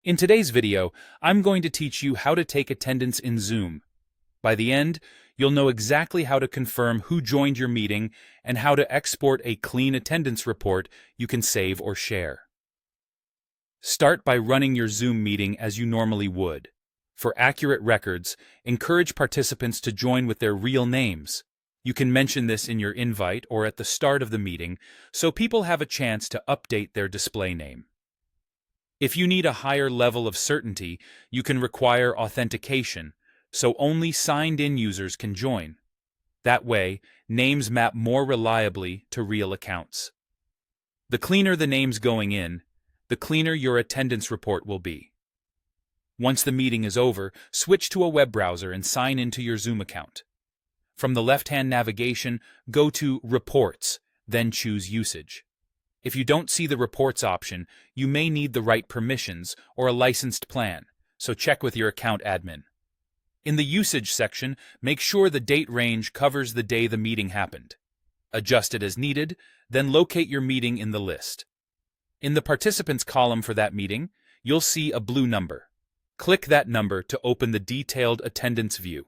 In today's video, I'm going to teach you how to take attendance in Zoom. By the end, you'll know exactly how to confirm who joined your meeting and how to export a clean attendance report you can save or share. Start by running your Zoom meeting as you normally would. For accurate records, encourage participants to join with their real names. You can mention this in your invite or at the start of the meeting so people have a chance to update their display name. If you need a higher level of certainty, you can require authentication, so only signed-in users can join. That way, names map more reliably to real accounts. The cleaner the names going in, the cleaner your attendance report will be. Once the meeting is over, switch to a web browser and sign into your Zoom account. From the left-hand navigation, go to Reports, then choose Usage. If you don't see the Reports option, you may need the right permissions or a licensed plan, so check with your account admin. In the Usage section, make sure the date range covers the day the meeting happened. Adjust it as needed, then locate your meeting in the list. In the Participants column for that meeting, you'll see a blue number. Click that number to open the detailed attendance view.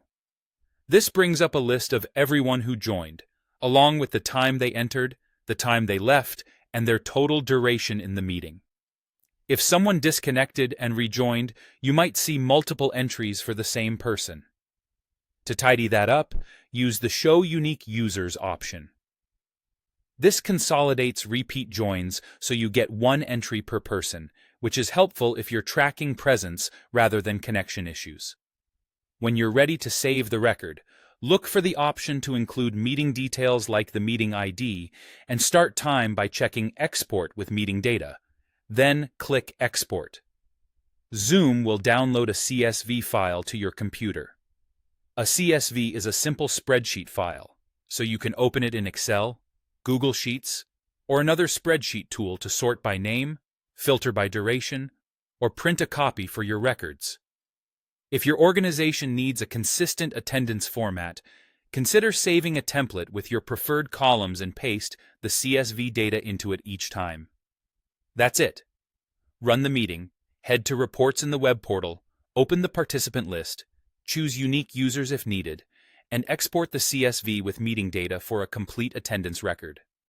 This brings up a list of everyone who joined, along with the time they entered, the time they left, and their total duration in the meeting. If someone disconnected and rejoined, you might see multiple entries for the same person. To tidy that up, use the Show Unique Users option. This consolidates repeat joins so you get one entry per person, which is helpful if you're tracking presence rather than connection issues. When you're ready to save the record, look for the option to include meeting details like the meeting ID and start time by checking Export with meeting data. Then click Export. Zoom will download a CSV file to your computer. A CSV is a simple spreadsheet file, so you can open it in Excel, Google Sheets, or another spreadsheet tool to sort by name, filter by duration, or print a copy for your records. If your organization needs a consistent attendance format, consider saving a template with your preferred columns and paste the CSV data into it each time. That's it. Run the meeting, head to Reports in the web portal, open the participant list, choose unique users if needed, and export the CSV with meeting data for a complete attendance record.